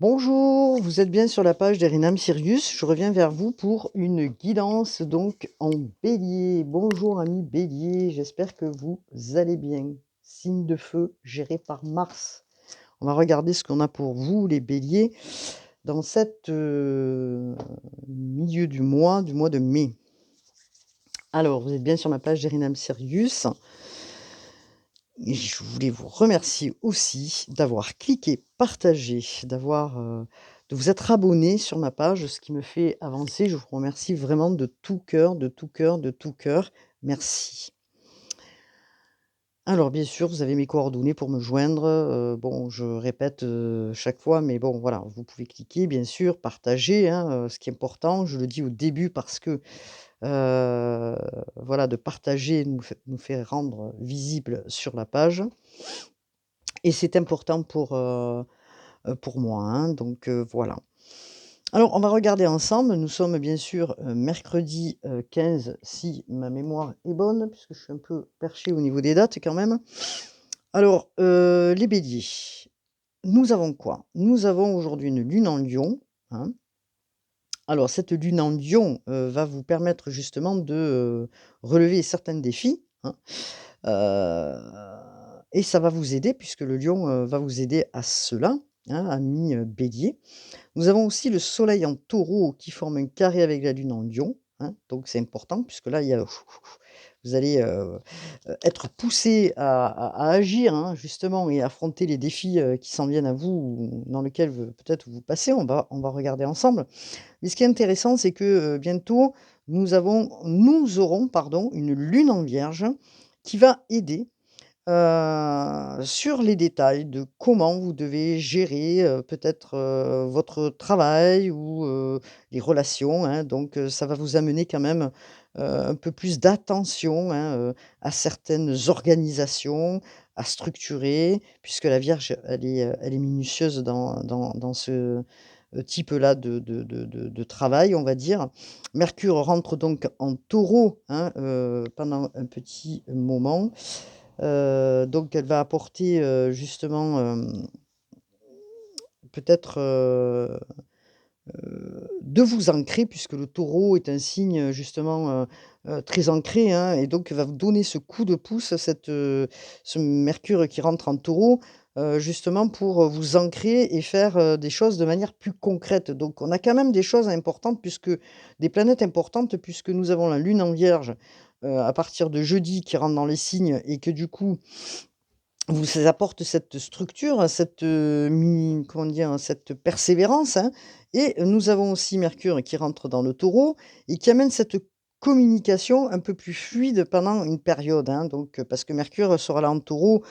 Bonjour, vous êtes bien sur la page d'Erinam Sirius. Je reviens vers vous pour une guidance donc en bélier. Bonjour ami bélier, j'espère que vous allez bien. Signe de feu géré par Mars. On va regarder ce qu'on a pour vous les béliers dans cette milieu du mois de mai. Alors, vous êtes bien sur ma page d'Erinam Sirius. Et je voulais vous remercier aussi d'avoir cliqué, partagé, de vous être abonné sur ma page, ce qui me fait avancer. Je vous remercie vraiment de tout cœur, de tout cœur, de tout cœur. Merci. Alors bien sûr, vous avez mes coordonnées pour me joindre, bon je répète, chaque fois, mais bon voilà, vous pouvez cliquer bien sûr, partager, hein, ce qui est important. Je le dis au début parce que, heu, voilà, de partager nous fait rendre visible sur la page. Et c'est important pour moi, hein, donc voilà. Alors on va regarder ensemble, nous sommes bien sûr, mercredi, 15 si ma mémoire est bonne, puisque je suis un peu perché au niveau des dates quand même. Alors, les béliers, nous avons quoi? Nous avons aujourd'hui une lune en lion, hein. Alors cette lune en lion, va vous permettre justement de, relever certains défis, hein. Et ça va vous aider puisque le lion, va vous aider à cela, hein, ami, bélier. Nous avons aussi le soleil en taureau qui forme un carré avec la lune en lion, hein, donc c'est important puisque là, il y a vous allez, être poussé à agir, hein, justement et affronter les défis, qui s'en viennent à vous ou dans lesquels peut-être vous passez. On va regarder ensemble. Mais ce qui est intéressant, c'est que, bientôt, nous aurons, pardon, une lune en vierge qui va aider, sur les détails de comment vous devez gérer, peut-être, votre travail ou, les relations, hein. Donc, ça va vous amener quand même, un peu plus d'attention, hein, à certaines organisations, à structurer, puisque la Vierge, elle est minutieuse dans ce, type-là de travail, on va dire. Mercure rentre donc en Taureau, hein, pendant un petit moment. Donc elle va apporter, justement, peut-être, de vous ancrer puisque le Taureau est un signe, justement, très ancré, hein et donc va vous donner ce coup de pouce, ce Mercure qui rentre en Taureau, justement pour, vous ancrer et faire, des choses de manière plus concrète. Donc on a quand même des choses importantes puisque des planètes importantes puisque nous avons la Lune en Vierge, à partir de jeudi qui rentre dans les signes et que du coup vous apporte cette structure, cette, comment dire? Cette persévérance, hein et nous avons aussi Mercure qui rentre dans le Taureau et qui amène cette communication un peu plus fluide pendant une période, hein, donc parce que Mercure sera là en Taureau,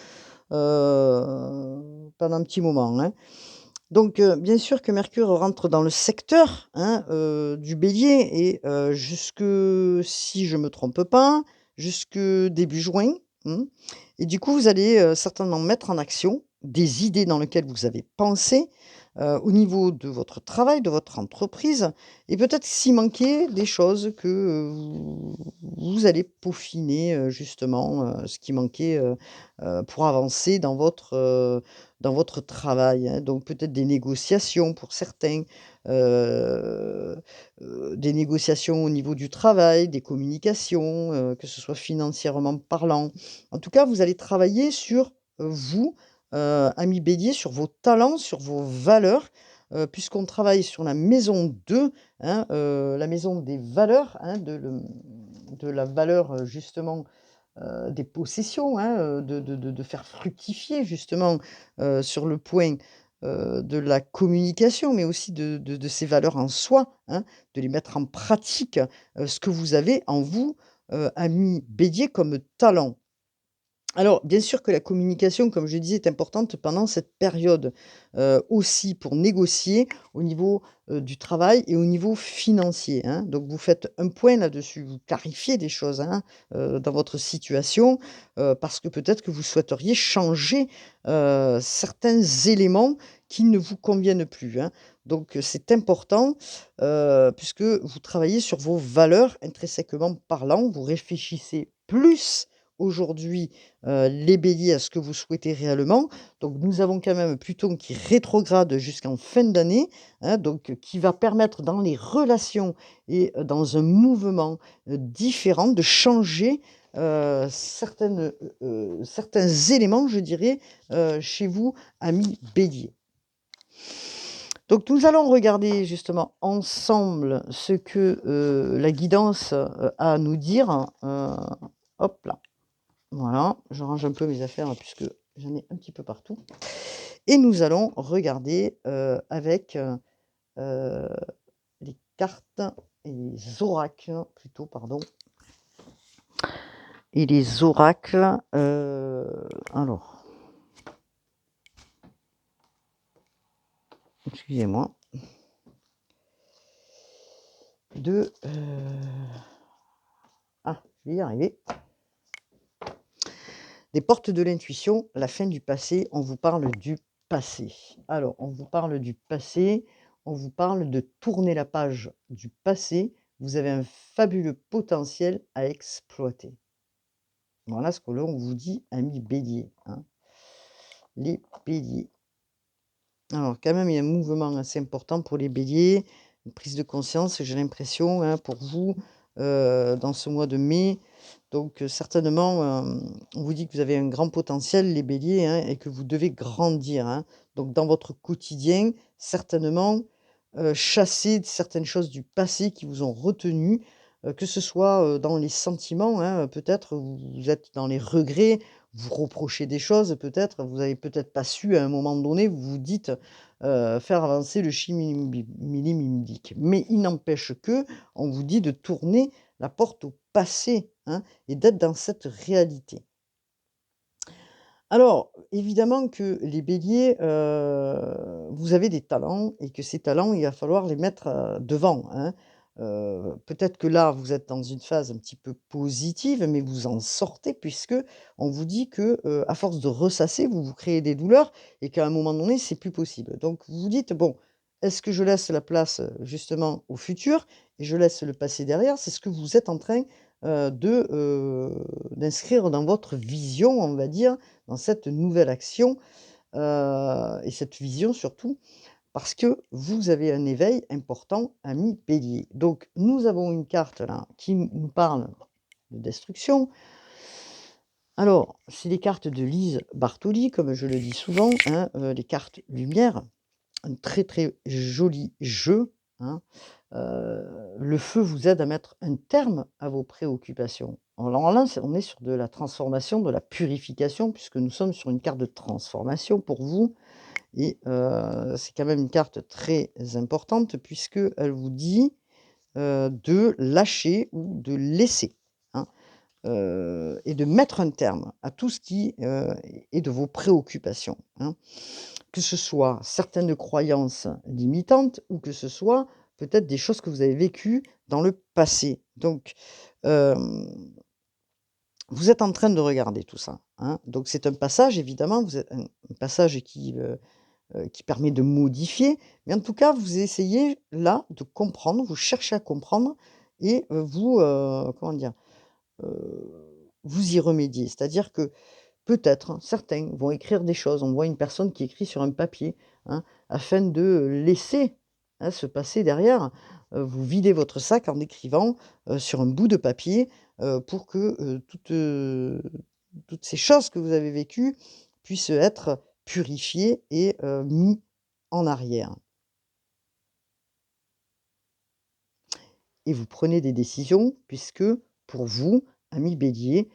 pendant un petit moment, hein. Donc bien sûr que Mercure rentre dans le secteur, hein, du Bélier et jusque, si je me trompe pas, jusque début juin, mmh et du coup, vous allez, certainement mettre en action des idées dans lesquelles vous avez pensé, au niveau de votre travail, de votre entreprise et peut-être s'il manquait des choses que, vous allez peaufiner, justement, ce qui manquait, pour avancer dans votre travail, hein, donc peut-être des négociations pour certains, heu des négociations au niveau du travail, des communications, que ce soit financièrement parlant. En tout cas, vous allez travailler sur, vous, ami Bélier, sur vos talents, sur vos valeurs, puisqu'on travaille sur la maison 2, hein, la maison des valeurs, hein, de la valeur, justement des possessions, hein, de faire fructifier justement, sur le point, de la communication, mais aussi de ces valeurs en soi, hein, de les mettre en pratique, ce que vous avez en vous, ami Bélier, comme talent. Alors, bien sûr que la communication, comme je disais, est importante pendant cette période, aussi pour négocier au niveau, du travail et au niveau financier, hein. Donc vous faites un point là-dessus, vous clarifiez des choses, hein, dans votre situation, parce que peut-être que vous souhaiteriez changer, certains éléments qui ne vous conviennent plus, hein. Donc, c'est important, puisque vous travaillez sur vos valeurs intrinsèquement parlant, vous réfléchissez plus aujourd'hui, les béliers, à ce que vous souhaitez réellement. Donc nous avons quand même Pluton qui rétrograde jusqu'en fin d'année, hein, donc qui va permettre dans les relations et dans un mouvement, différent de changer, certains éléments, je dirais, chez vous, amis béliers. Donc nous allons regarder justement ensemble ce que, la guidance, a à nous dire, hop là, voilà, je range un peu mes affaires là, puisque j'en ai un petit peu partout et nous allons regarder, avec, heu, les cartes et les oracles plutôt, pardon et les oracles, alors, excusez-moi, de, je vais y arriver. Des portes de l'intuition, la fin du passé, on vous parle du passé. Alors, on vous parle du passé, on vous parle de tourner la page du passé. Vous avez un fabuleux potentiel à exploiter. Voilà ce que l'on vous dit, amis béliers, hein. Les béliers. Alors, quand même, il y a un mouvement assez important pour les béliers, une prise de conscience, j'ai l'impression, hein, pour vous, dans ce mois de mai. Donc, certainement, on vous dit que vous avez un grand potentiel, les béliers, hein, et que vous devez grandir, hein. Donc, dans votre quotidien, certainement, chasser certaines choses du passé qui vous ont retenu, que ce soit, dans les sentiments, hein, peut-être vous êtes dans les regrets, vous reprochez des choses peut-être, vous avez peut-être pas su à un moment donné, vous vous dites, faire avancer le schmilblick. Mais il n'empêche que on vous dit de tourner la porte au passé, hein, et d'être dans cette réalité. Alors, évidemment que les béliers, vous avez des talents et que ces talents, il va falloir les mettre, devant, hein. Peut-être que là, vous êtes dans une phase un petit peu positive, mais vous en sortez puisque on vous dit que, à force de ressasser, vous vous créez des douleurs et qu'à un moment donné, c'est plus possible. Donc vous vous dites: «Bon, est-ce que je laisse la place, justement au futur et je laisse le passé derrière?» C'est ce que vous êtes en train, d'inscrire dans votre vision, on va dire, dans cette nouvelle action, et cette vision surtout, parce que vous avez un éveil important, ami Bélier. Donc nous avons une carte là qui nous parle de destruction. Alors, c'est les cartes de Lise Bartoli, comme je le dis souvent, hein, les cartes lumière, un très, très joli jeu, hein. Le feu vous aide à mettre un terme à vos préoccupations. Alors là, on est sur de la transformation, de la purification, puisque nous sommes sur une carte de transformation pour vous et c'est quand même une carte très importante puisqu'elle vous dit, de lâcher ou de laisser, hein, et de mettre un terme à tout ce qui, est de vos préoccupations, hein. Que ce soit certaines croyances limitantes ou que ce soit peut-être des choses que vous avez vécues dans le passé. Donc, hem, vous êtes en train de regarder tout ça, hein. Donc c'est un passage évidemment, vous êtes un passage qui permet de modifier, mais en tout cas, vous essayez là de comprendre, vous cherchez à comprendre et vous, comment dire? Vous y remédiez. C'est-à-dire que peut-être, certains vont écrire des choses. On voit une personne qui écrit sur un papier, hein, afin de laisser, hein, se passer derrière. Vous videz votre sac en écrivant, sur un bout de papier, pour que, toutes ces choses que vous avez vécues puissent être purifiées et mis en arrière. Et vous prenez des décisions puisque, pour vous, ami Bélier,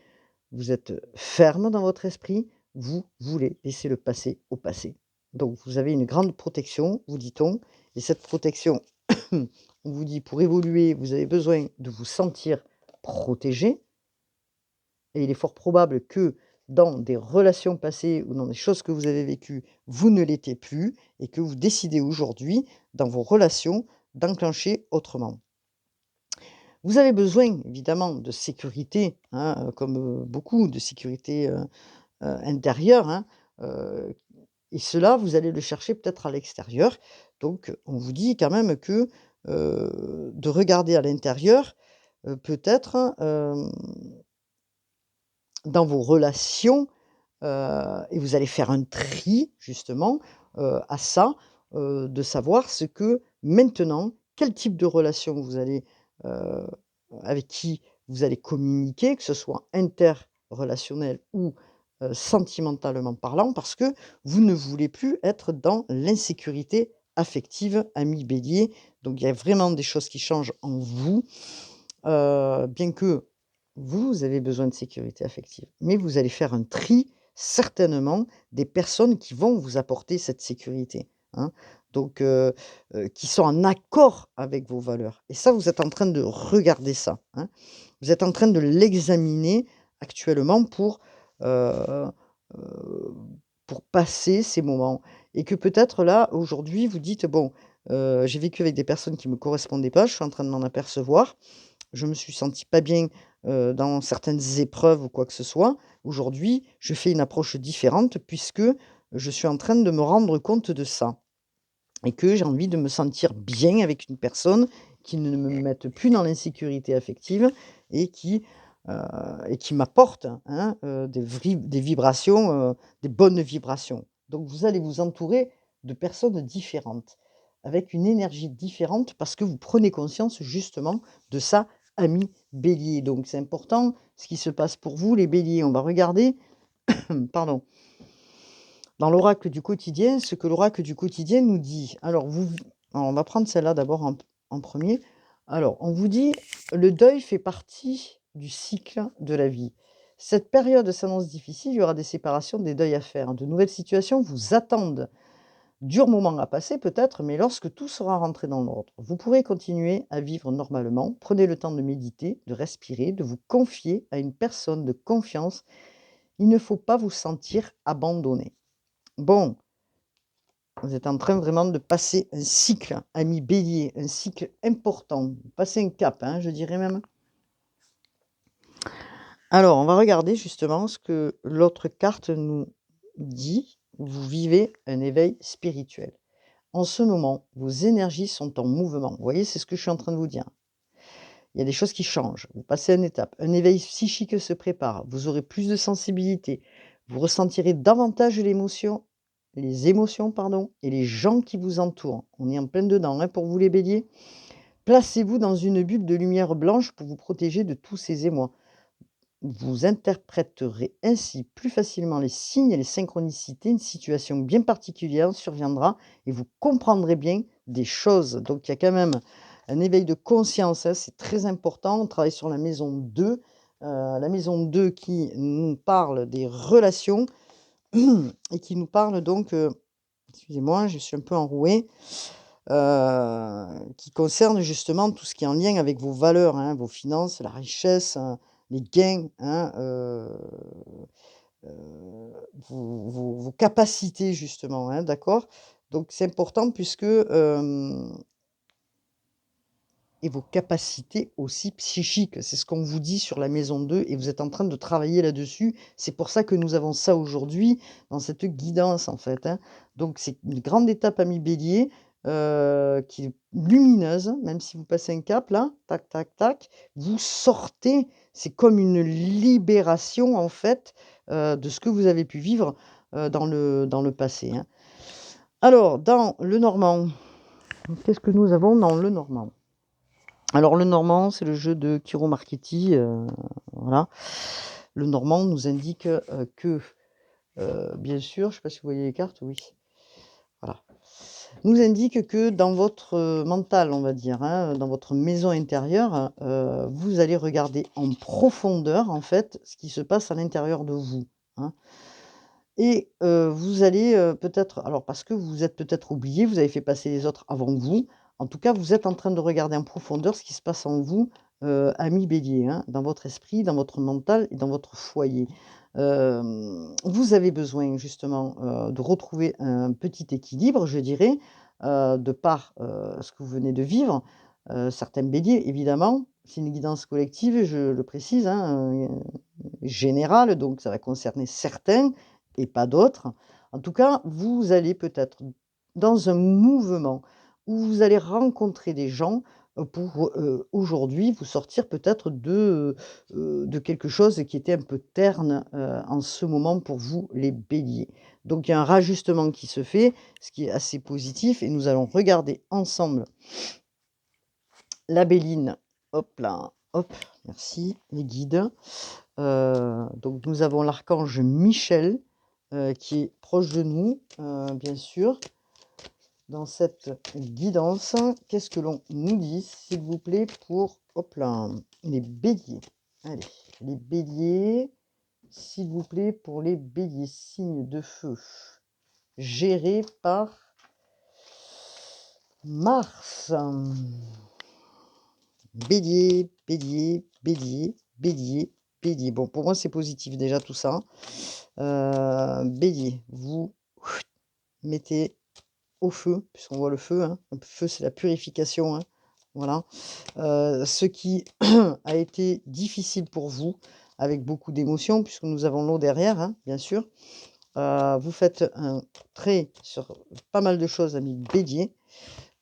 vous êtes ferme dans votre esprit, vous voulez laisser le passé au passé. Donc vous avez une grande protection, vous dit-on, et cette protection, on vous dit pour évoluer, vous avez besoin de vous sentir protégé, et il est fort probable que dans des relations passées ou dans des choses que vous avez vécues, vous ne l'étiez plus et que vous décidez aujourd'hui, dans vos relations, d'enclencher autrement. Vous avez besoin évidemment de sécurité, hein, comme, beaucoup de sécurité, intérieure, hein, heu et cela, vous allez le chercher peut-être à l'extérieur. Donc on vous dit quand même que, de regarder à l'intérieur, peut-être, dans vos relations, et vous allez faire un tri justement, à ça, de savoir ce que maintenant, quel type de relation vous allez, heu, avec qui vous allez communiquer, que ce soit interrelationnel ou, sentimentalement parlant, parce que vous ne voulez plus être dans l'insécurité affective, ami Bélier. Donc il y a vraiment des choses qui changent en vous, bien que vous avez besoin de sécurité affective, mais vous allez faire un tri certainement des personnes qui vont vous apporter cette sécurité, hein. Donc qui sont en accord avec vos valeurs et ça, vous êtes en train de regarder ça, hein. Vous êtes en train de l'examiner actuellement heu heu, pour passer ces moments et que peut-être là, aujourd'hui, vous dites: «Bon, j'ai vécu avec des personnes qui ne me correspondaient pas, je suis en train de m'en apercevoir. Je me suis senti pas bien, dans certaines épreuves ou quoi que ce soit. Aujourd'hui, je fais une approche différente puisque je suis en train de me rendre compte de ça et que j'ai envie de me sentir bien avec une personne qui ne me mette plus dans l'insécurité affective et heu qui m'apporte, hein, des vibrations, des bonnes vibrations. Donc vous allez vous entourer de personnes différentes, avec une énergie différente parce que vous prenez conscience justement de ça, ami Bélier. Donc c'est important ce qui se passe pour vous les Béliers. On va regarder, pardon, dans l'oracle du quotidien, ce que l'oracle du quotidien nous dit. Alors on va prendre celle-là d'abord en 1er. Alors, on vous dit: «Le deuil fait partie du cycle de la vie. Cette période s'annonce difficile, il y aura des séparations, des deuils à faire. De nouvelles situations vous attendent. Dur moment à passer peut-être, mais lorsque tout sera rentré dans l'ordre, vous pourrez continuer à vivre normalement. Prenez le temps de méditer, de respirer, de vous confier à une personne de confiance. Il ne faut pas vous sentir abandonné». Bon, vous êtes en train vraiment de passer un cycle, ami Bélier, un cycle important. Passer un cap, hein, je dirais même. Alors, on va regarder justement ce que l'autre carte nous dit. Vous vivez un éveil spirituel. En ce moment, vos énergies sont en mouvement. Vous voyez, c'est ce que je suis en train de vous dire. Il y a des choses qui changent. Vous passez une étape. Un éveil psychique se prépare. Vous aurez plus de sensibilité. Vous ressentirez davantage les émotions, pardon, et les gens qui vous entourent. On est en plein dedans, hein, pour vous les béliers. Placez-vous dans une bulle de lumière blanche pour vous protéger de tous ces émois. Vous interpréterez ainsi plus facilement les signes et les synchronicités. Une situation bien particulière surviendra et vous comprendrez bien des choses. Donc il y a quand même un éveil de conscience, hein, c'est très important. On travaille sur la maison 2. La maison 2 qui nous parle des relations et qui nous parle donc, excusez-moi, je suis un peu enrouée, qui concerne justement tout ce qui est en lien avec vos valeurs, hein, vos finances, la richesse, les gains, hein, vos capacités justement, hein, d'accord? Donc c'est important puisque, et vos capacités aussi psychiques. C'est ce qu'on vous dit sur la maison 2 et vous êtes en train de travailler là-dessus. C'est pour ça que nous avons ça aujourd'hui dans cette guidance, en fait, hein. Donc c'est une grande étape, ami Bélier, qui est lumineuse, même si vous passez un cap là, tac, tac, tac, vous sortez, c'est comme une libération, en fait, de ce que vous avez pu vivre, dans le passé, hein. Alors dans le normand, qu'est-ce que nous avons dans le normand? Alors le normand, c'est le jeu de Kiro Marchetti, voilà. Le normand nous indique, que, bien sûr, je ne sais pas si vous voyez les cartes, oui, voilà. Nous indique que dans votre, mental, on va dire, hein, dans votre maison intérieure, vous allez regarder en profondeur, en fait, ce qui se passe à l'intérieur de vous, hein. Et vous allez, peut-être alors parce que vous êtes peut-être oublié, vous avez fait passer les autres avant vous. En tout cas, vous êtes en train de regarder en profondeur ce qui se passe en vous, ami Bélier, hein, dans votre esprit, dans votre mental et dans votre foyer. Vous avez besoin justement, de retrouver un petit équilibre, je dirais, de par, ce que vous venez de vivre. Certains Béliers, évidemment, c'est une guidance collective, je le précise, hein, générale, donc ça va concerner certains et pas d'autres. En tout cas, vous allez peut-être dans un mouvement où vous allez rencontrer des gens, pour, aujourd'hui vous sortir peut-être de quelque chose qui était un peu terne, en ce moment pour vous les béliers. Donc il y a un rajustement qui se fait, ce qui est assez positif et nous allons regarder ensemble la béline. Hop là, hop, merci les guides. Donc nous avons l'archange Michel, qui est proche de nous, bien sûr. Dans cette guidance, qu'est-ce que l'on nous dit, s'il vous plaît, pour hop là, les béliers? Allez, les béliers, s'il vous plaît, pour les béliers, signes de feu, gérés par Mars. Bélier, bélier, bélier, bélier, bélier. Bon, pour moi, c'est positif déjà tout ça. Bélier, vous mettez au feu, puisqu'on voit le feu, hein. Le feu, c'est la purification, hein. Voilà. Ce qui a été difficile pour vous, avec beaucoup d'émotions, puisque nous avons l'eau derrière, hein, bien sûr. Vous faites un trait sur pas mal de choses, amis bélier.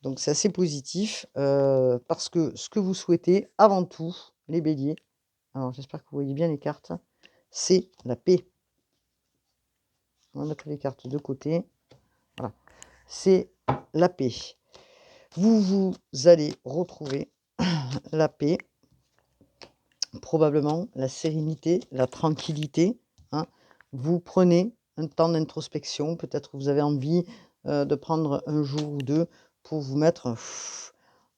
Donc c'est assez positif, parce que ce que vous souhaitez avant tout, les béliers, alors j'espère que vous voyez bien les cartes, c'est la paix. On va mettre les cartes de côté. Voilà. C'est la paix. Vous allez retrouver la paix, probablement la sérénité, la tranquillité, hein. Vous prenez un temps d'introspection, peut-être vous avez envie, de prendre un jour ou 2 pour vous mettre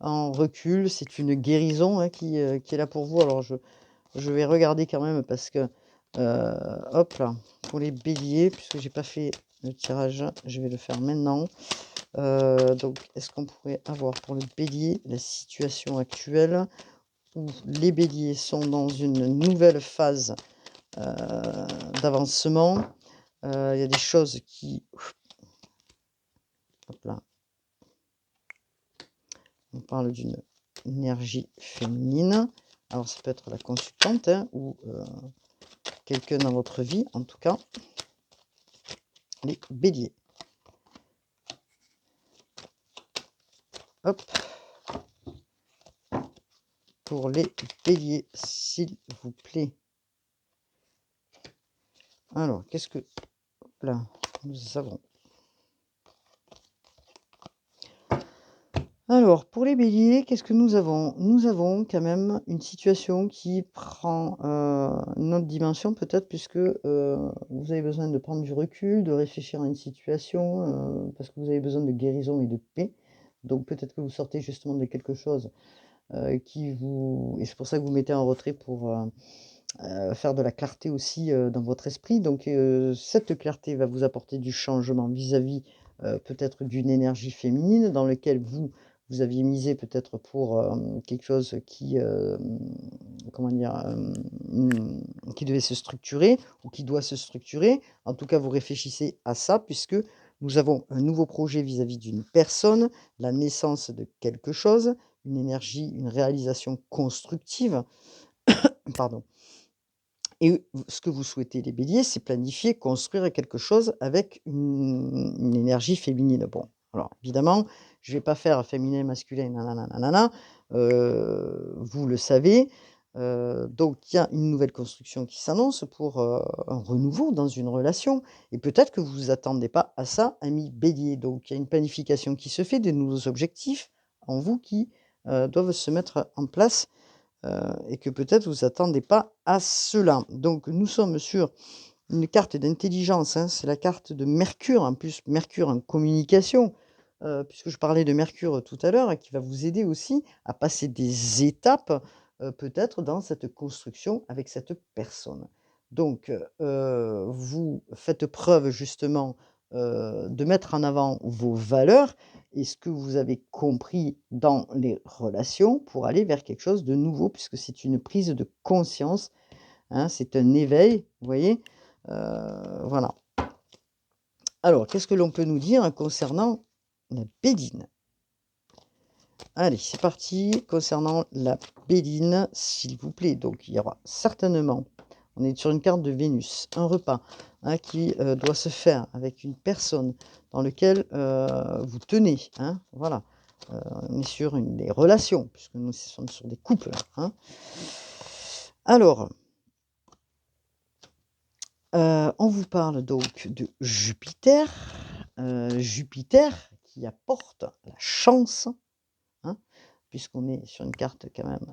en recul. C'est une guérison, hein, qui est là pour vous. Alors je vais regarder quand même parce que, hop là, pour les béliers, puisque j'ai pas fait le tirage, je vais le faire maintenant. Donc est-ce qu'on pourrait avoir pour le bélier la situation actuelle où les béliers sont dans une nouvelle phase, d'avancement? Il y a des choses qui hop là, on parle d'une énergie féminine. Alors ça peut être la consultante, hein, ou quelqu'un dans votre vie, en tout cas. Les béliers. Hop. Pour les béliers, s'il vous plaît. Alors, qu'est-ce que hop là, nous avons? Alors, pour les béliers, qu'est-ce que nous avons? Nous avons quand même une situation qui prend, une autre dimension peut-être puisque, vous avez besoin de prendre du recul, de réfléchir à une situation, parce que vous avez besoin de guérison et de paix. Donc peut-être que vous sortez justement de quelque chose, qui vous et c'est pour ça que vous mettez en retrait pour, faire de la clarté aussi, dans votre esprit. Donc cette clarté va vous apporter du changement vis-à-vis, peut-être d'une énergie féminine dans lequel vous aviez misé peut-être pour, quelque chose qui, comment dire? Qui devait se structurer ou qui doit se structurer. En tout cas, vous réfléchissez à ça puisque nous avons un nouveau projet vis-à-vis d'une personne, la naissance de quelque chose, une énergie, une réalisation constructive, pardon. Et ce que vous souhaitez les béliers, c'est planifier, construire quelque chose avec une énergie féminine. Bon, alors évidemment, je vais pas faire féminin, masculin, nanana, nanana, vous le savez. Donc il y a une nouvelle construction qui s'annonce pour, un renouveau dans une relation et peut-être que vous vous attendez pas à ça, amis bélier. Donc il y a une planification qui se fait, des nouveaux objectifs en vous qui, doivent se mettre en place. Et que peut-être vous attendez pas à cela. Donc nous sommes sur une carte d'intelligence, hein, c'est la carte de Mercure, en plus Mercure en communication, puisque je parlais de Mercure tout à l'heure, et qui va vous aider aussi à passer des étapes, peut-être dans cette construction avec cette personne. Donc, vous faites preuve justement, de mettre en avant vos valeurs et ce que vous avez compris dans les relations pour aller vers quelque chose de nouveau puisque c'est une prise de conscience, hein, c'est un éveil, vous voyez? Voilà. Alors, qu'est-ce que l'on peut nous dire concernant la béline? Allez, c'est parti concernant la béline, s'il vous plaît. Donc il y aura certainement, on est sur une carte de Vénus, un repas, hein, qui, doit se faire avec une personne dans lequel, vous tenez, hein, voilà. On est sur des relations, puisque nous sommes sur des couples, hein. Alors, on vous parle donc de Jupiter, Jupiter qui apporte la chance, hein, puisqu'on est sur une carte quand même,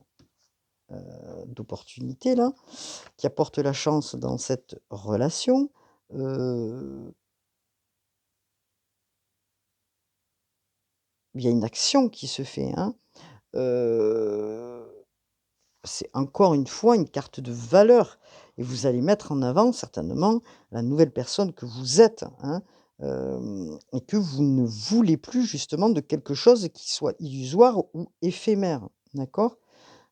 d'opportunité là, qui apporte la chance dans cette relation. Heu, il y a une action qui se fait, hein. Heu, c'est encore une fois une carte de valeur et vous allez mettre en avant certainement la nouvelle personne que vous êtes, hein, et que vous ne voulez plus justement de quelque chose qui soit illusoire ou éphémère, d'accord?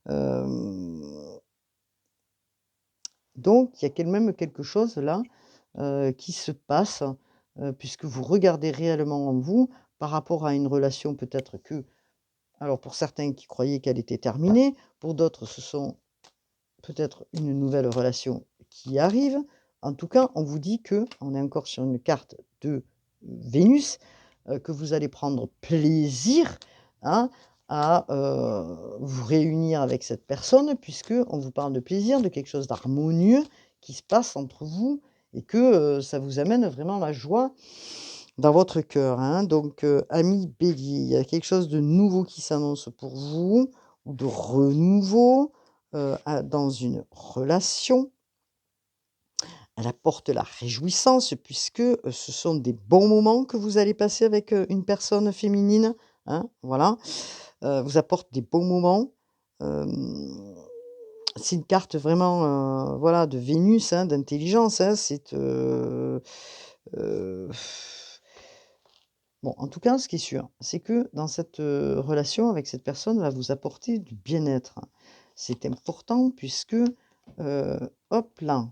Hem, donc il y a quand même quelque chose là, qui se passe, puisque vous regardez réellement en vous par rapport à une relation peut-être que alors pour certains qui croyaient qu'elle était terminée, pour d'autres ce sont peut-être une nouvelle relation qui arrive. En tout cas, on vous dit que on est encore sur une carte de Vénus, que vous allez prendre plaisir, hein, à, vous réunir avec cette personne puisque on vous parle de plaisir, de quelque chose d'harmonieux qui se passe entre vous et que, ça vous amène vraiment la joie dans votre cœur, hein. Donc, amis Bélier, il y a quelque chose de nouveau qui s'annonce pour vous ou de renouveau, dans une relation. Elle apporte la réjouissance puisque, ce sont des bons moments que vous allez passer avec, une personne féminine, hein, voilà. Vous apporte des bons moments. Hem, c'est une carte vraiment, voilà, de Vénus, hein, d'intelligence, hein. Heu Bon, en tout cas, ce qui est sûr, c'est que dans cette, relation avec cette personne va vous apporter du bien-être. C'est important puisque, hop là,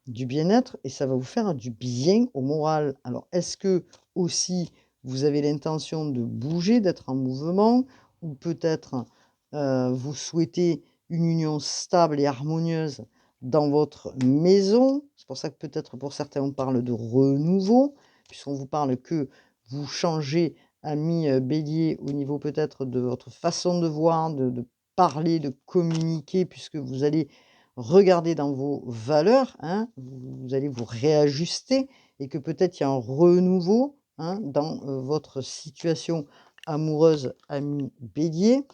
du bien-être et ça va vous faire du bien au moral. Alors est-ce que aussi vous avez l'intention de bouger, d'être en mouvement ou peut-être, vous souhaitez une union stable et harmonieuse dans votre maison? C'est pour ça que peut-être pour certains on parle de renouveau, puisqu'on vous parle que vous changez, ami, Bélier, au niveau peut-être de votre façon de voir, de parler, de communiquer puisque vous allez regardez dans vos valeurs, hein, vous allez vous réajuster et que peut-être il y a un renouveau, hein, dans, votre situation amoureuse, ami Bélier,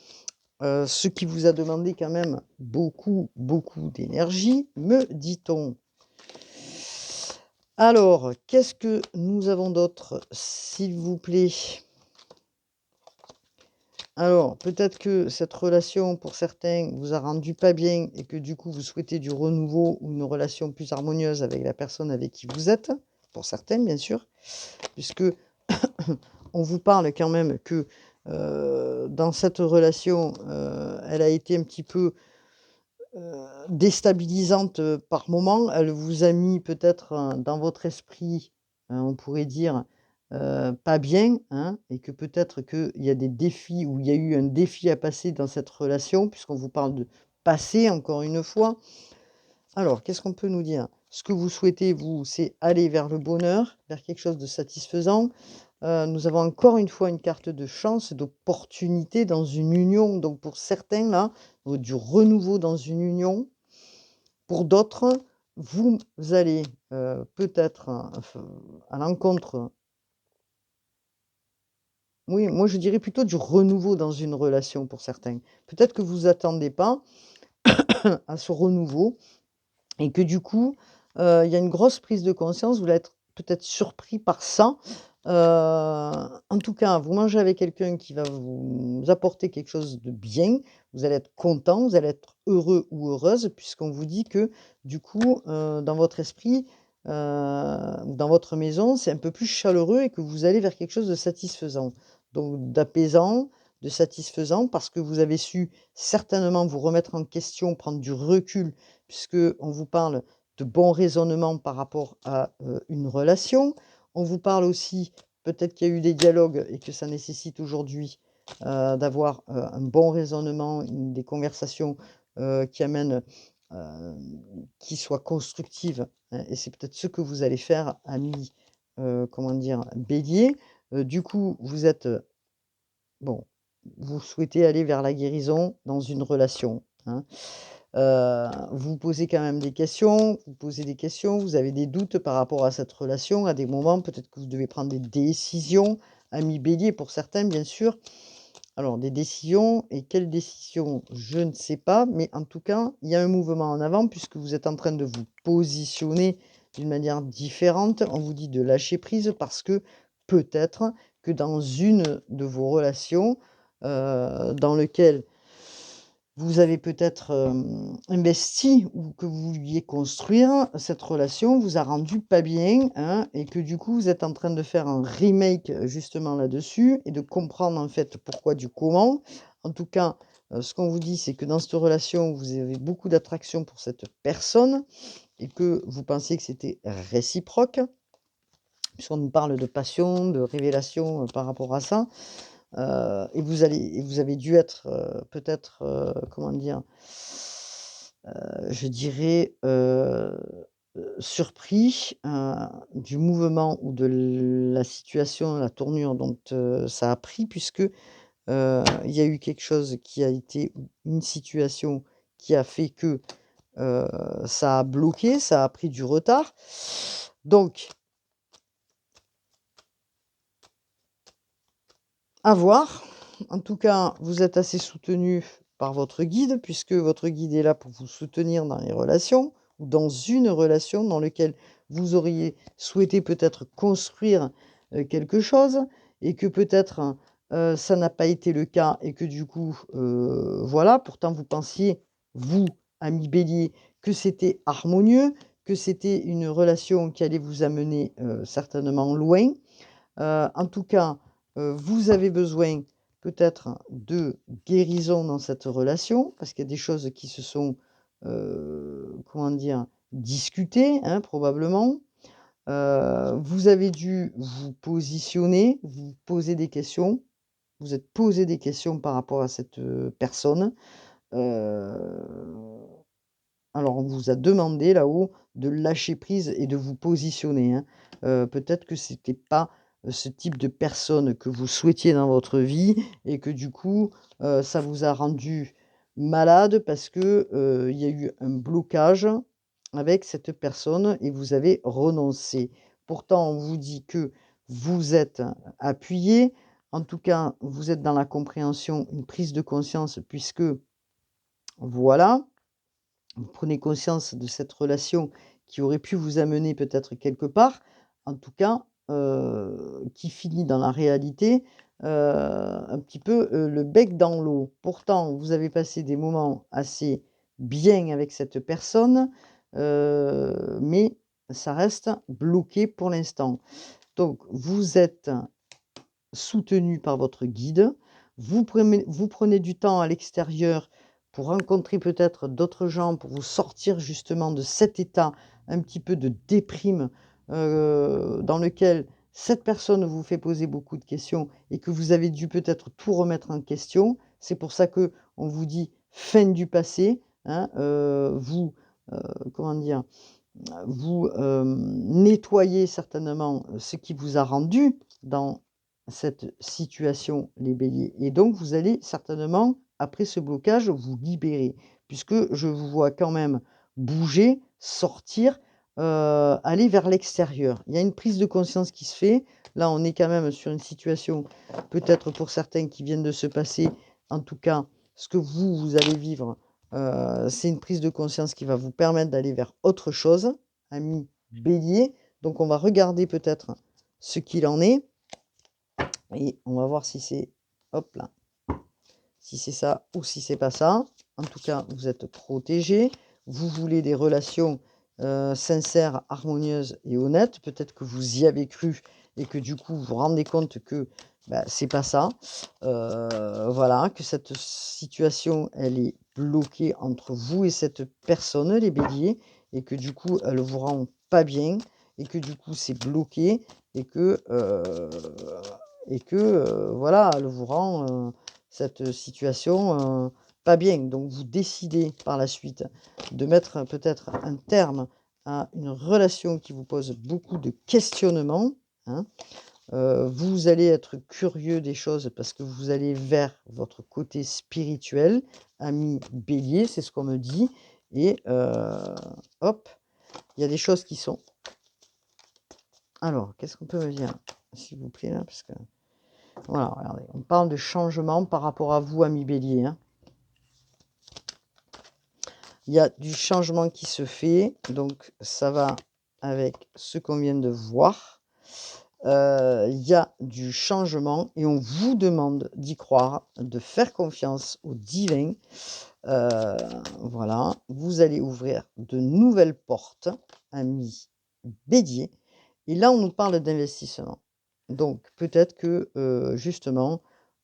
ce qui vous a demandé quand même beaucoup, beaucoup d'énergie, me dit-on. Alors, qu'est-ce que nous avons d'autre, s'il vous plaît? Alors, peut-être que cette relation, pour certains, vous a rendu pas bien et que du coup, vous souhaitez du renouveau ou une relation plus harmonieuse avec la personne avec qui vous êtes, pour certains, bien sûr, puisque on vous parle quand même que, dans cette relation, elle a été un petit peu, déstabilisante, par moment. Elle vous a mis peut-être, dans votre esprit, on pourrait dire, pas bien, hein, et que peut-être qu'il y a des défis ou il y a eu un défi à passer dans cette relation puisqu'on vous parle de passé encore une fois. Alors qu'est-ce qu'on peut nous dire? Ce que vous souhaitez vous, c'est aller vers le bonheur, vers quelque chose de satisfaisant. Nous avons encore une fois une carte de chance, d'opportunité dans une union. Donc pour certains là, du renouveau dans une union. Pour d'autres, vous allez, peut-être, à l'encontre oui, moi je dirais plutôt du renouveau dans une relation pour certains. Peut-être que vous attendez pas à ce renouveau et que du coup, il y a une grosse prise de conscience, vous allez être peut-être surpris par ça. En tout cas, vous mangez avec quelqu'un qui va vous apporter quelque chose de bien, vous allez être content, vous allez être heureux ou heureuse puisqu'on vous dit que du coup, dans votre esprit, dans votre maison, c'est un peu plus chaleureux et que vous allez vers quelque chose de satisfaisant. Donc d'apaisant, de satisfaisant parce que vous avez su certainement vous remettre en question, prendre du recul puisque on vous parle de bons raisonnements par rapport à, une relation. On vous parle aussi, peut-être qu'il y a eu des dialogues et que ça nécessite aujourd'hui, d'avoir, un bon raisonnement, des conversations, qui amènent, qui soient constructives, et c'est peut-être ce que vous allez faire, ami, comment dire? Bélier. Du coup, vous êtes, bon, vous souhaitez aller vers la guérison dans une relation, hein. Vous posez quand même des questions, vous posez des questions, vous avez des doutes par rapport à cette relation. À des moments, peut-être que vous devez prendre des décisions, ami Bélier pour certains, bien sûr. Alors des décisions et quelles décisions? Je ne sais pas, mais en tout cas, il y a un mouvement en avant puisque vous êtes en train de vous positionner d'une manière différente. On vous dit de lâcher prise parce que peut-être que dans une de vos relations, dans lequel vous avez peut-être, investi ou que vous vouliez construire, cette relation vous a rendu pas bien, hein, et que du coup, vous êtes en train de faire un remake, justement là-dessus et de comprendre, en fait, pourquoi du comment. En tout cas, ce qu'on vous dit, c'est que dans cette relation, vous avez beaucoup d'attraction pour cette personne et que vous pensiez que c'était réciproque, puisqu'on nous parle de passion, de révélation, par rapport à ça. Et vous avez dû être, peut-être, comment dire? Je dirais, surpris, du mouvement ou de la situation, la tournure dont, ça a pris puisque, il y a eu quelque chose qui a été une situation qui a fait que, heu, ça a bloqué, ça a pris du retard. Donc à voir. En tout cas, vous êtes assez soutenu par votre guide, puisque votre guide est là pour vous soutenir dans les relations ou dans une relation dans lequel vous auriez souhaité peut-être construire, quelque chose et que peut-être, ça n'a pas été le cas et que du coup, voilà, pourtant vous pensiez, vous, ami Bélier, que c'était harmonieux, que c'était une relation qui allait vous amener, certainement loin. En tout cas, vous avez besoin peut-être de guérison dans cette relation, parce qu'il y a des choses qui se sont, comment dire? Discutées, hein, probablement. Vous avez dû vous positionner, vous poser des questions. Vous êtes posé des questions par rapport à cette, personne. Heu, alors on vous a demandé là-haut de lâcher prise et de vous positionner, hein. Peut-être que c'était pas, ce type de personne que vous souhaitiez dans votre vie et que du coup, ça vous a rendu malade parce que, il y a eu un blocage avec cette personne et vous avez renoncé. Pourtant, on vous dit que vous êtes appuyé. En tout cas, vous êtes dans la compréhension, une prise de conscience puisque voilà, vous prenez conscience de cette relation qui aurait pu vous amener peut-être quelque part, en tout cas, qui finit dans la réalité, un petit peu, le bec dans l'eau. Pourtant, vous avez passé des moments assez bien avec cette personne, mais ça reste bloqué pour l'instant. Donc vous êtes soutenu par votre guide. Vous prenez du temps à l'extérieur pour rencontrer peut-être d'autres gens, pour vous sortir justement de cet état un petit peu de déprime, dans lequel cette personne vous fait poser beaucoup de questions et que vous avez dû peut-être tout remettre en question. C'est pour ça que on vous dit: «Fin du passé», hein, comment dire? Vous, nettoyez certainement, ce qui vous a rendu dans cette situation, les béliers et donc vous allez certainement, après ce blocage, vous libérer. Puisque je vous vois quand même bouger, sortir, aller vers l'extérieur. Il y a une prise de conscience qui se fait. Là, on est quand même sur une situation, peut-être pour certains qui viennent de se passer, en tout cas, ce que vous allez vivre. C'est une prise de conscience qui va vous permettre d'aller vers autre chose, ami Bélier. Donc on va regarder peut-être ce qu'il en est et on va voir si c'est hop là, si c'est ça ou si c'est pas ça. En tout cas, vous êtes protégé. Vous voulez des relations, sincères, harmonieuses et honnêtes. Peut-être que vous y avez cru et que du coup, vous vous rendez compte que, bah, c'est pas ça. Voilà, que cette situation, elle est bloquée entre vous et cette personne, les béliers, et que du coup, elle vous rend pas bien et que du coup, c'est bloqué et que, voilà, elle vous rend, cette situation, pas bien. Donc vous décidez par la suite de mettre peut-être un terme à une relation qui vous pose beaucoup de questionnements, hein. Vous allez être curieux des choses parce que vous allez vers votre côté spirituel, ami Bélier, c'est ce qu'on me dit et hop, il y a des choses qui sont alors, qu'est-ce qu'on peut me dire? S'il vous plaît, là, parce que voilà, regardez, on parle de changement par rapport à vous, ami Bélier, hein. Il y a du changement qui se fait, donc ça va avec ce qu'on vient de voir. Il y a du changement et on vous demande d'y croire, de faire confiance au divin. Heu, voilà, vous allez ouvrir de nouvelles portes, ami Bélier et là, on nous parle d'investissement. Donc peut-être que, justement,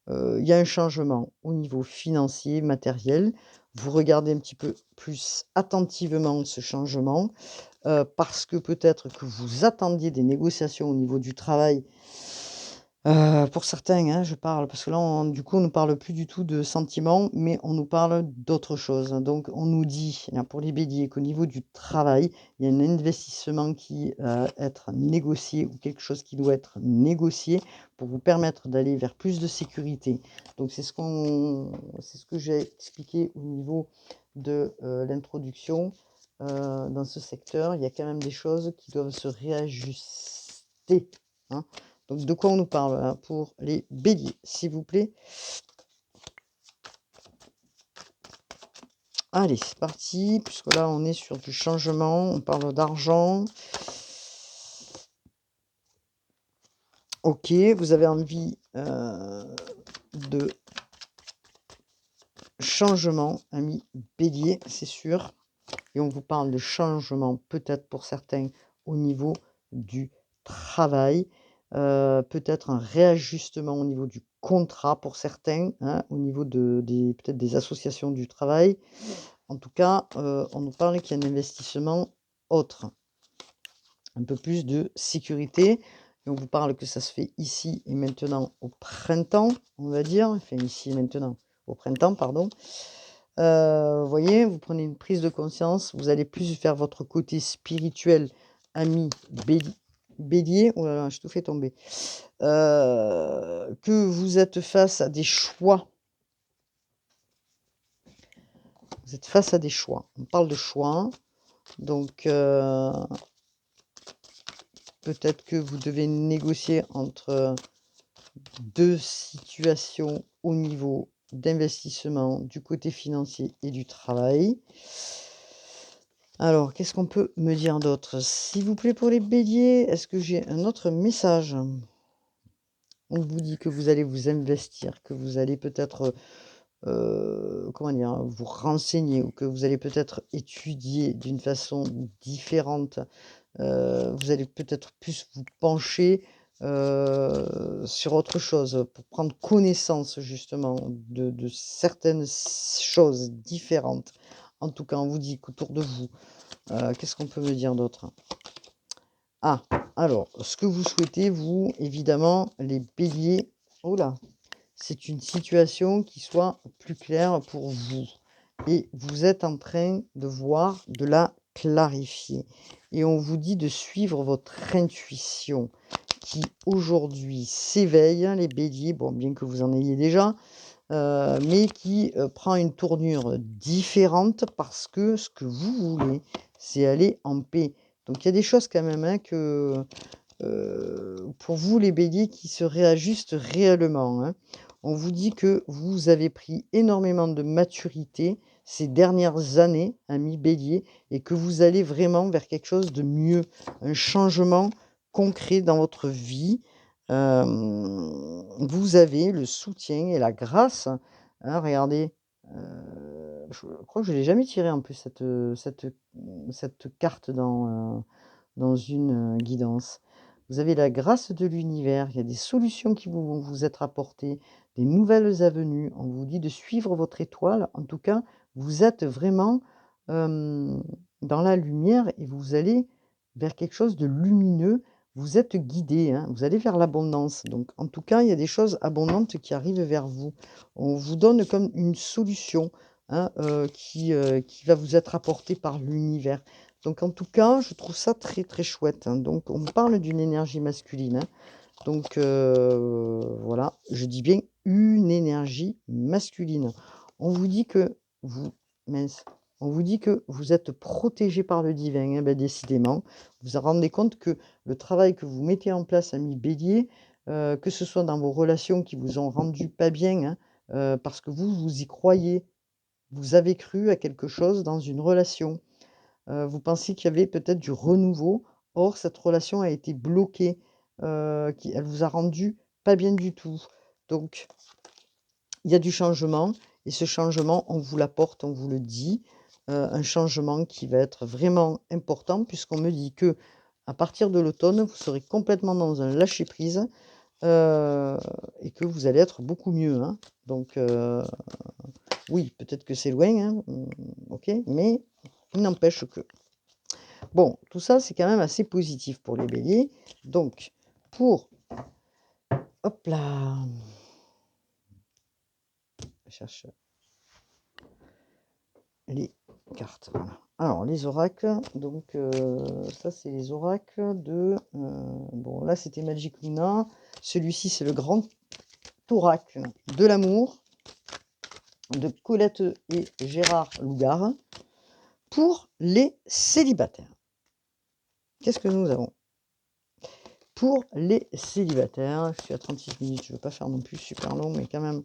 il y a un changement au niveau financier, matériel. Vous regardez un petit peu plus attentivement ce changement, parce que peut-être que vous attendiez des négociations au niveau du travail. Pour certains, hein, je parle, parce que là, du coup, on ne parle plus du tout de sentiments, mais on nous parle d'autre chose. Donc on nous dit, hein, pour les béliers, qu'au niveau du travail, il y a un investissement qui va être négocié ou quelque chose qui doit être négocié pour vous permettre d'aller vers plus de sécurité. Donc c'est ce que j'ai expliqué au niveau de, l'introduction. Dans ce secteur, il y a quand même des choses qui doivent se réajuster, hein. Donc de quoi on nous parle là pour les béliers, s'il vous plaît? Allez, c'est parti, puisque là on est sur du changement, on parle d'argent. OK, vous avez envie, de changement, ami bélier, c'est sûr. Et on vous parle de changement, peut-être pour certains, au niveau du travail, peut-être un réajustement au niveau du contrat pour certains, hein, au niveau des peut-être des associations du travail. En tout cas, on nous parle qu'il y a un investissement autre, un peu plus de sécurité et on vous parle que ça se fait ici et maintenant au printemps, on va dire, enfin ici et maintenant, au printemps, pardon. Vous voyez, vous prenez une prise de conscience, vous allez plus vers votre côté spirituel, ami bélier. Oh là là, j'ai tout fait tomber. Que vous êtes face à des choix. Vous êtes face à des choix. On parle de choix, donc peut-être que vous devez négocier entre 2 situations au niveau d'investissement, du côté financier et du travail. Alors, qu'est-ce qu'on peut me dire d'autre? S'il vous plaît, pour les béliers, est-ce que j'ai un autre message? On vous dit que vous allez vous investir, que vous allez peut-être, comment dire? Vous renseigner ou que vous allez peut-être étudier d'une façon différente. Vous allez peut-être plus vous pencher, sur autre chose, pour prendre connaissance justement de certaines choses différentes. En tout cas, on vous dit qu'autour de vous, qu'est-ce qu'on peut me dire d'autre? Ah, alors, ce que vous souhaitez, vous, évidemment, les béliers, oh là, c'est une situation qui soit plus claire pour vous et vous êtes en train de voir, de la clarifier et on vous dit de suivre votre intuition qui aujourd'hui s'éveille, hein, les béliers, bon, bien que vous en ayez déjà, mais qui, prend une tournure différente parce que ce que vous voulez, c'est aller en paix. Donc il y a des choses quand même, hein, que, pour vous les béliers qui se réajustent réellement, hein. On vous dit que vous avez pris énormément de maturité ces dernières années, amis bélier, et que vous allez vraiment vers quelque chose de mieux, un changement concret dans votre vie. Vous avez le soutien et la grâce, hein, regardez, je crois que je l'ai jamais tiré en plus cette carte dans une, guidance. Vous avez la grâce de l'univers, il y a des solutions qui vont vous être apportées, des nouvelles avenues. On vous dit de suivre votre étoile. En tout cas, vous êtes vraiment, dans la lumière et vous allez vers quelque chose de lumineux. Vous êtes guidé, hein, vous allez vers l'abondance. Donc en tout cas, il y a des choses abondantes qui arrivent vers vous. On vous donne comme une solution, hein, qui va vous être apportée par l'univers. Donc en tout cas, je trouve ça très, très chouette, hein. Donc on parle d'une énergie masculine, hein. Donc voilà, je dis bien une énergie masculine. On vous dit que vous mince, on vous dit que vous êtes protégé par le divin, eh ben, décidément. Vous vous rendez compte que le travail que vous mettez en place, ami Bélier, que ce soit dans vos relations qui vous ont rendu pas bien, hein, parce que vous, vous y croyez, vous avez cru à quelque chose dans une relation. Vous pensiez qu'il y avait peut-être du renouveau. Or, cette relation a été bloquée, qui elle vous a rendu pas bien du tout. Donc, il y a du changement et ce changement, on vous l'apporte, on vous le dit. Un changement qui va être vraiment important puisqu'on me dit que à partir de l'automne, vous serez complètement dans un lâcher prise, et que vous allez être beaucoup mieux, hein. Donc, oui, peut-être que c'est loin, hein, OK, mais il n'empêche que bon, tout ça, c'est quand même assez positif pour les béliers. Donc, pour hop là, je cherche les cartes, voilà. Alors, les oracles, donc ça, c'est les oracles de, bon, là, c'était Magic Luna. Celui-ci, c'est le grand oracle de l'amour de Colette et Gérard Lougard pour les célibataires. Qu'est-ce que nous avons? Pour les célibataires, je suis à 36 minutes, je ne veux pas faire non plus super long, mais quand même.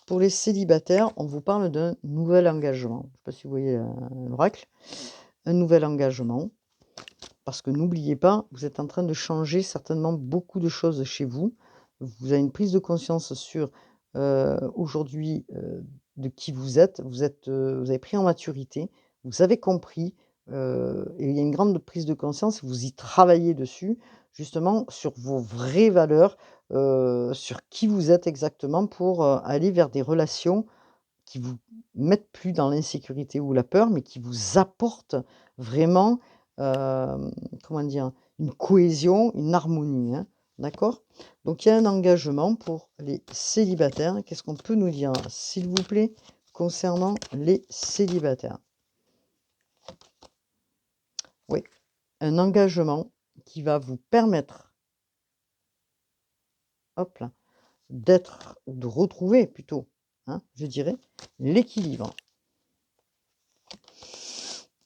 Pour les célibataires, on vous parle d'un nouvel engagement. Je ne sais pas si vous voyez l'oracle. Un nouvel engagement. Parce que n'oubliez pas, vous êtes en train de changer certainement beaucoup de choses chez vous. Vous avez une prise de conscience sur aujourd'hui de qui vous êtes. Vous avez pris en maturité, vous avez compris, et il y a une grande prise de conscience. Vous y travaillez dessus, justement sur vos vraies valeurs, sur qui vous êtes exactement pour aller vers des relations qui vous mettent plus dans l'insécurité ou la peur, mais qui vous apportent vraiment, comment dire? Une cohésion, une harmonie, hein, d'accord? Donc il y a un engagement pour les célibataires. Qu'est-ce qu'on peut nous dire, s'il vous plaît, concernant les célibataires? Oui, un engagement qui va vous permettre, hop là, de retrouver plutôt, hein, je dirais, l'équilibre.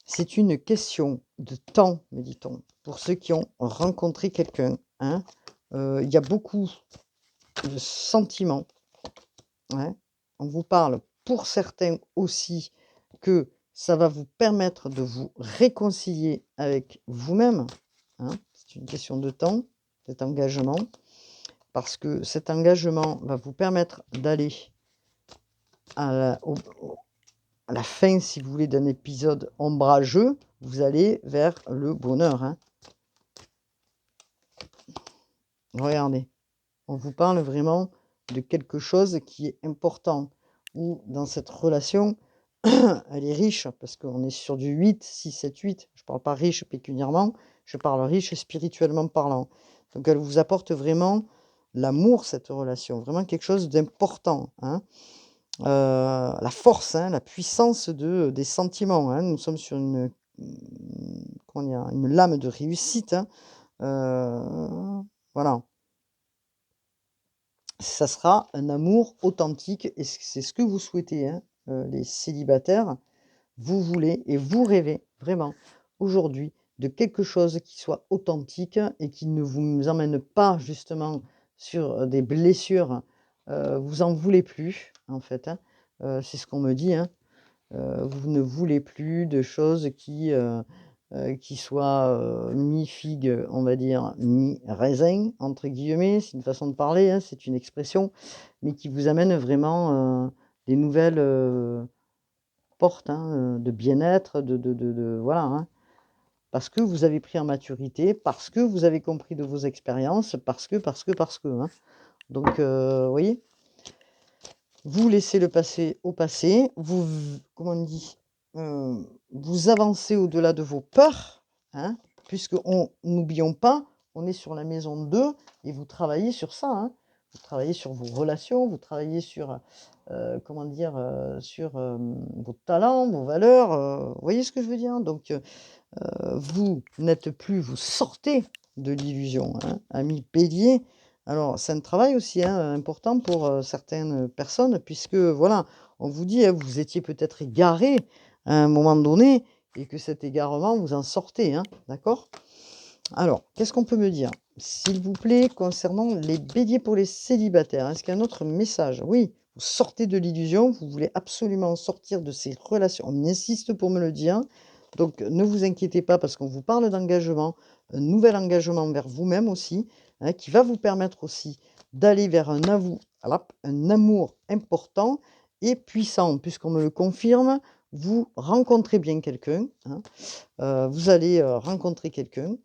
C'est une question de temps, me dit-on, pour ceux qui ont rencontré quelqu'un, hein. Il y a beaucoup de sentiments, ouais. On vous parle pour certains aussi que ça va vous permettre de vous réconcilier avec vous-même, hein. C'est une question de temps, cet engagement, parce que cet engagement va vous permettre d'aller à la au à la fin, si vous voulez, d'un épisode ombrageux, vous allez vers le bonheur, hein. Regardez, on vous parle vraiment de quelque chose qui est important, ou dans cette relation, elle est riche, parce qu'on est sur du 8, 6, 7, 8. Je ne parle pas riche pécuniairement, je parle riche spirituellement parlant. Donc elle vous apporte vraiment l'amour, cette relation, vraiment quelque chose d'important, hein. La force, hein, la puissance des sentiments, hein. Nous sommes sur comment dire? Une lame de réussite, hein. Voilà. Ça sera un amour authentique et c'est ce que vous souhaitez, hein, les célibataires. Vous voulez et vous rêvez vraiment aujourd'hui de quelque chose qui soit authentique et qui ne vous emmène pas justement sur, des blessures, vous en voulez plus en fait, hein. C'est ce qu'on me dit, hein. Vous ne voulez plus de choses qui soient, mi-figue, on va dire, mi-raisin entre guillemets. C'est une façon de parler, hein, c'est une expression, mais qui vous amène vraiment, des nouvelles, portes, hein, de bien-être, de voilà, hein. Parce que vous avez pris en maturité, parce que vous avez compris de vos expériences, parce que, hein. Donc, vous voyez? Vous laissez le passé au passé, comment on dit? Vous avancez au-delà de vos peurs, hein, puisque n'oublions pas, on est sur la maison 2 et vous travaillez sur ça, hein. Vous travaillez sur vos relations, vous travaillez sur, comment dire? Sur, vos talents, vos valeurs, vous voyez ce que je veux dire? Donc, vous n'êtes plus vous sortez de l'illusion, hein, ami Bélier, Alors, c'est un travail aussi, hein, important pour, certaines personnes puisque voilà, on vous dit, hein, vous étiez peut-être égaré à un moment donné et que cet égarement, vous en sortez, hein, d'accord? Alors, qu'est-ce qu'on peut me dire, s'il vous plaît, concernant les béliers pour les célibataires? Est-ce qu'il y a un autre message? Oui, vous sortez de l'illusion, vous voulez absolument sortir de ces relations. On insiste pour me le dire, donc ne vous inquiétez pas parce qu'on vous parle d'engagement, un nouvel engagement vers vous-même aussi, hein, qui va vous permettre aussi d'aller vers un amour important et puissant. Puisqu'on me le confirme, vous rencontrez bien quelqu'un, hein, vous allez, rencontrer quelqu'un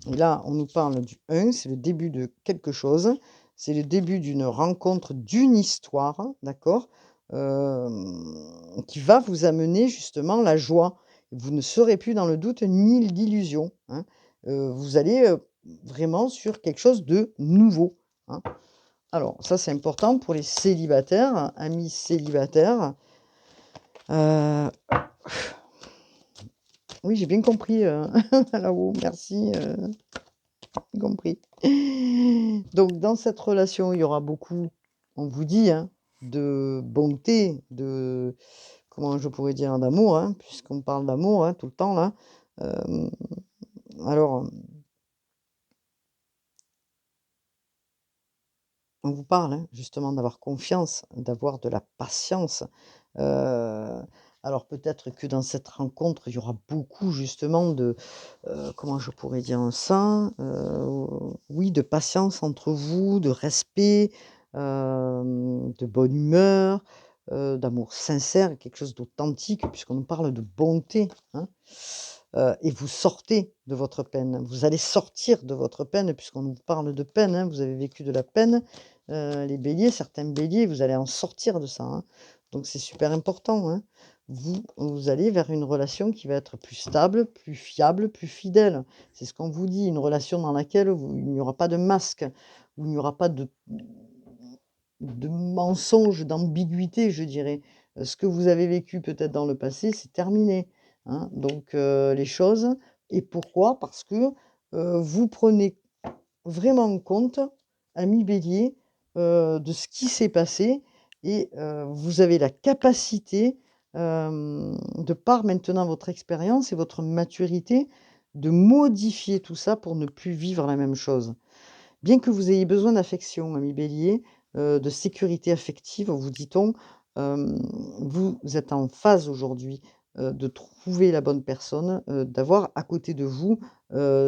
et là, on nous parle du 1, c'est le début de quelque chose. C'est le début d'une rencontre, d'une histoire, d'accord? Qui va vous amener justement la joie. Vous ne serez plus dans le doute ni l'illusion, hein. Vous allez, vraiment sur quelque chose de nouveau, hein. Alors ça, c'est important pour les célibataires, amis célibataires. Heu, oui, j'ai bien compris, là-haut, merci, j'ai compris. Donc dans cette relation, il y aura beaucoup, on vous dit, hein, de bonté, de comment je pourrais dire? D'amour, hein, puisqu'on parle d'amour, hein, tout le temps là. Hem, alors, on vous parle, hein, justement d'avoir confiance, d'avoir de la patience. Heu, alors peut-être que dans cette rencontre, il y aura beaucoup justement de, comment je pourrais dire ça? Oui, de patience entre vous, de respect, de bonne humeur, d'amour sincère, quelque chose d'authentique puisqu'on nous parle de bonté, hein. Et vous sortez de votre peine. Vous allez sortir de votre peine puisqu'on nous parle de peine, hein. Vous avez vécu de la peine, les béliers, certains béliers, vous allez en sortir de ça, hein. Donc c'est super important, hein. Vous allez vers une relation qui va être plus stable, plus fiable, plus fidèle. C'est ce qu'on vous dit, une relation dans laquelle il n'y aura pas de masque, où il n'y aura pas de mensonge, d'ambiguïté, je dirais. Ce que vous avez vécu peut-être dans le passé, c'est terminé, hein. Donc les choses et pourquoi? Parce que, vous prenez vraiment en compte, ami Bélier, de ce qui s'est passé et vous avez la capacité, de par maintenant votre expérience et votre maturité, de modifier tout ça pour ne plus vivre la même chose. Bien que vous ayez besoin d'affection, ami Bélier, de sécurité affective, vous dit-on, vous êtes en phase aujourd'hui, de trouver la bonne personne, d'avoir à côté de vous,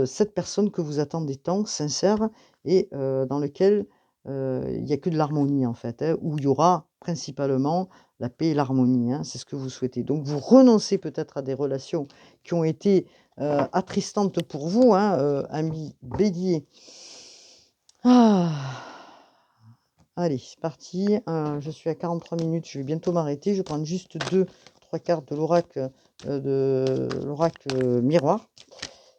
cette personne que vous attendez tant, sincère et dans lequel, il y a que de l'harmonie en fait, hein, où il y aura principalement la paix et l'harmonie, hein, c'est ce que vous souhaitez. Donc vous renoncez peut-être à des relations qui ont été, attristantes pour vous, hein, ami Bélier. Ah! Allez, c'est parti, je suis à 43 minutes, je vais bientôt m'arrêter. Je vais prendre juste deux trois cartes de l'oracle miroir,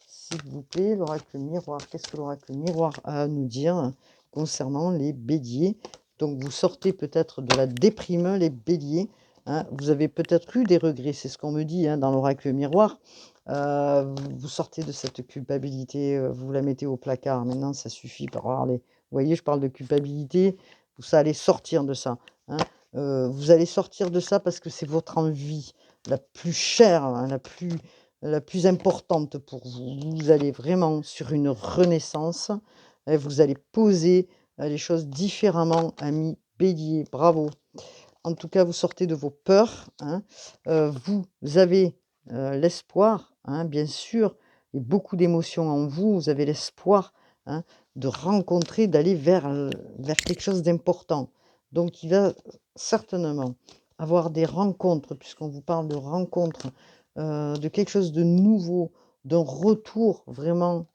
s'il vous plaît. L'oracle miroir, qu'est-ce que l'oracle miroir a à nous dire concernant les béliers? Donc vous sortez peut-être de la déprime, les béliers, hein. Vous avez peut-être eu des regrets, c'est ce qu'on me dit, hein, dans l'oracle miroir. Vous sortez de cette culpabilité, vous la mettez au placard. Maintenant, ça suffit. Regardez, vous voyez, je parle de culpabilité, vous allez sortir de ça, hein. Vous allez sortir de ça parce que c'est votre envie la plus chère, hein, la plus importante pour vous. Vous allez vraiment sur une renaissance et vous allez poser, les choses différemment, ami Bélier. Bravo! En tout cas, vous sortez de vos peurs, hein. Vous avez, l'espoir, hein, bien sûr et beaucoup d'émotions en vous. Vous avez l'espoir, hein, de rencontrer, d'aller vers quelque chose d'important. Donc il va certainement avoir des rencontres, puisqu'on vous parle de rencontres, de quelque chose de nouveau, d'un retour vraiment,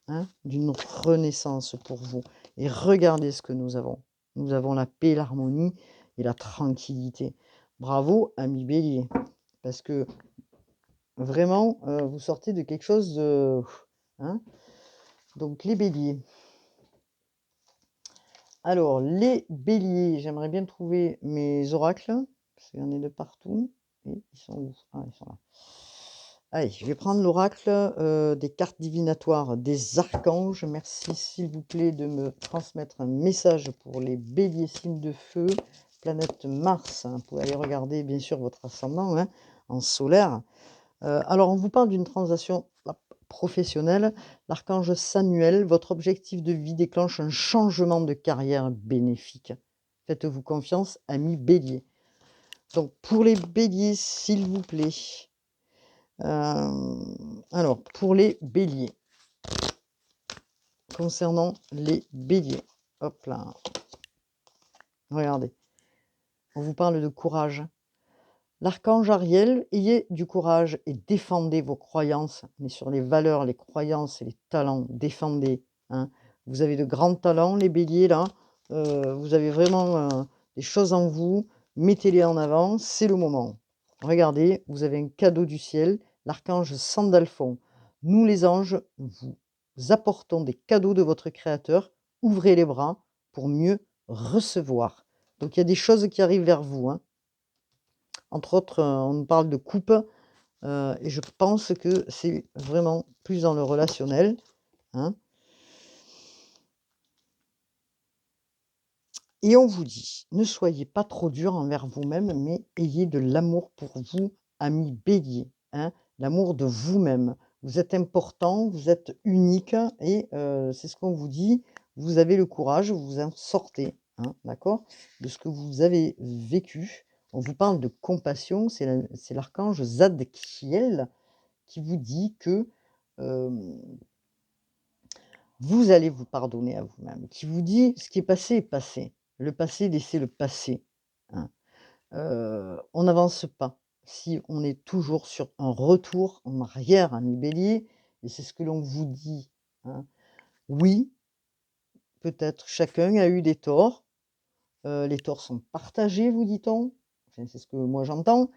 hein, d'une renaissance pour vous et regardez ce que nous avons. Nous avons la paix, l'harmonie et la tranquillité. Bravo, ami Bélier, parce que vraiment, vous sortez de quelque chose de hein? Donc les Béliers. Alors les Béliers, j'aimerais bien trouver mes oracles, parce qu'il y en a de partout et ils sont où? Ah, ils sont là. Allez, je vais prendre l'oracle, des cartes divinatoires des archanges. Merci s'il vous plaît de me transmettre un message pour les béliers, signes de feu, planète Mars, hein. Vous pouvez aller regarder bien sûr votre ascendant, hein, en solaire. Alors on vous parle d'une transaction professionnelle. L'archange Samuel, votre objectif de vie déclenche un changement de carrière bénéfique. Faites-vous confiance, amis béliers. Donc pour les béliers, s'il vous plaît. Alors, pour les béliers, concernant les béliers, hop là, regardez, on vous parle de courage. L'archange Ariel, ayez du courage et défendez vos croyances, mais sur les valeurs, les croyances et les talents, défendez, hein. Vous avez de grands talents, les béliers, là, vous avez vraiment des choses en vous, mettez-les en avant, c'est le moment. Regardez, vous avez un cadeau du ciel, l'archange Sandalphon. Nous, les anges, vous apportons des cadeaux de votre Créateur, ouvrez les bras pour mieux recevoir. Donc il y a des choses qui arrivent vers vous, hein. Entre autres, on parle de coupe, et je pense que c'est vraiment plus dans le relationnel, hein. Et on vous dit: «Ne soyez pas trop dur envers vous-même, mais ayez de l'amour pour vous, amis bélier, hein, l'amour de vous-même. Vous êtes important, vous êtes unique et c'est ce qu'on vous dit, vous avez le courage, vous en sortez, hein, d'accord? De ce que vous avez vécu». On vous parle de compassion, c'est l'archange Zadkiel qui vous dit que, hem, vous allez vous pardonner à vous-même, qui vous dit: «Ce qui est passé est passé. Le passé, laissez le passé», hein. On n'avance pas si on est toujours sur un retour en arrière, ami bélier, et c'est ce que l'on vous dit, hein. Oui, peut-être chacun a eu des torts, les torts sont partagés, vous dit-on, enfin, c'est ce que moi j'entends.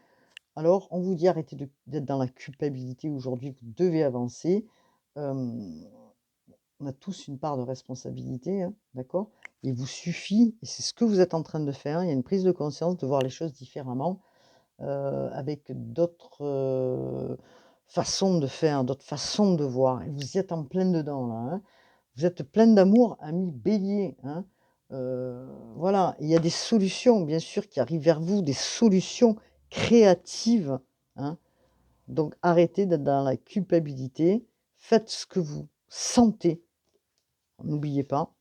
Alors on vous dit: «Arrêtez d'être dans la culpabilité aujourd'hui, vous devez avancer». Hem On a tous une part de responsabilité, hein, d'accord? Il vous suffit, et c'est ce que vous êtes en train de faire, il y a une prise de conscience de voir les choses différemment, avec d'autres, façons de faire, d'autres façons de voir, et vous y êtes en plein dedans là, hein. Vous êtes plein d'amour, ami bélier, hein. Voilà, il y a des solutions bien sûr qui arrivent vers vous, des solutions créatives, hein. Donc arrêtez d'être dans la culpabilité, faites ce que vous sentez. N'oubliez pas,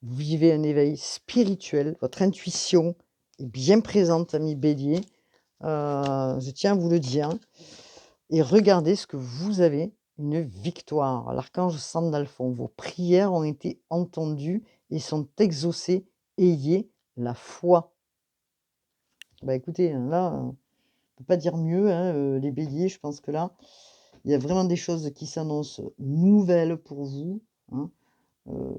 vous vivez un éveil spirituel, votre intuition est bien présente, ami bélier, je tiens à vous le dire, et regardez ce que vous avez, une victoire. L'archange Sandalphon, vos prières ont été entendues et sont exaucées, ayez la foi. Bah, écoutez, hein, là, on peut pas dire mieux, hein, les béliers, je pense que là, il y a vraiment des choses qui s'annoncent nouvelles pour vous, hein. Heu,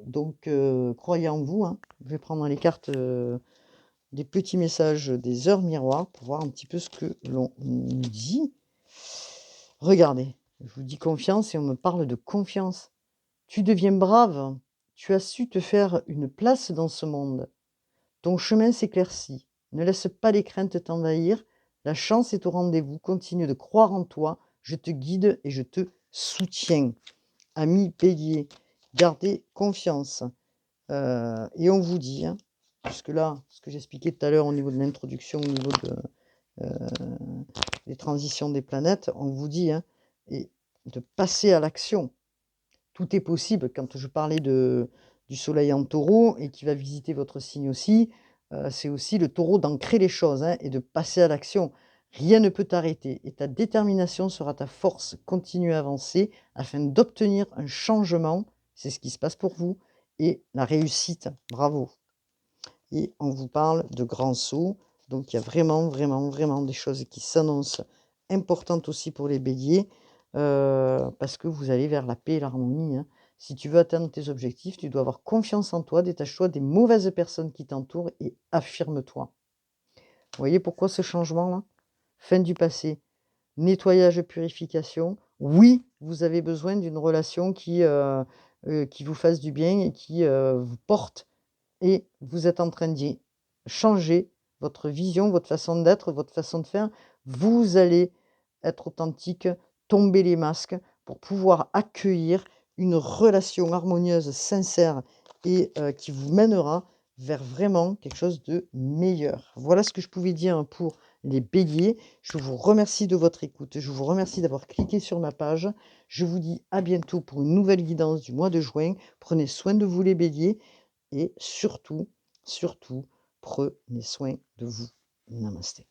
donc croyez en vous, hein. Je vais prendre les cartes, des petits messages des heures miroirs pour voir un petit peu ce que l'on nous dit. Regardez, je vous dis confiance et on me parle de confiance. Tu deviens brave, tu as su te faire une place dans ce monde. Ton chemin s'éclaircit. Ne laisse pas les craintes t'envahir. La chance est au rendez-vous. Continue de croire en toi. Je te guide et je te soutiens. Ami bélier, gardez confiance. Et on vous dit, hein, jusque-là, ce que j'expliquais tout à l'heure au niveau de l'introduction, au niveau de, des transitions des planètes, on vous dit, hein, et de passer à l'action. Tout est possible. Quand je parlais du soleil en taureau et qui va visiter votre signe aussi, c'est aussi le taureau d'ancrer les choses, hein, et de passer à l'action. Rien ne peut t'arrêter et ta détermination sera ta force. Continue à avancer afin d'obtenir un changement. C'est ce qui se passe pour vous et la réussite. Bravo. Et on vous parle de grands sauts. Donc il y a vraiment, vraiment, vraiment des choses qui s'annoncent importantes aussi pour les béliers, parce que vous allez vers la paix et l'harmonie, hein. Si tu veux atteindre tes objectifs, tu dois avoir confiance en toi, détache-toi des mauvaises personnes qui t'entourent et affirme-toi. Vous voyez pourquoi ce changement-là? Fin du passé, nettoyage, purification. Oui, vous avez besoin d'une relation qui vous fasse du bien et qui, vous porte, et vous êtes en train d'y changer votre vision, votre façon d'être, votre façon de faire. Vous allez être authentique, tomber les masques pour pouvoir accueillir une relation harmonieuse, sincère et qui vous mènera vers vraiment quelque chose de meilleur. Voilà ce que je pouvais dire pour les béliers. Je vous remercie de votre écoute. Je vous remercie d'avoir cliqué sur ma page. Je vous dis à bientôt pour une nouvelle guidance du mois de juin. Prenez soin de vous les béliers et surtout, surtout, prenez soin de vous. Namasté.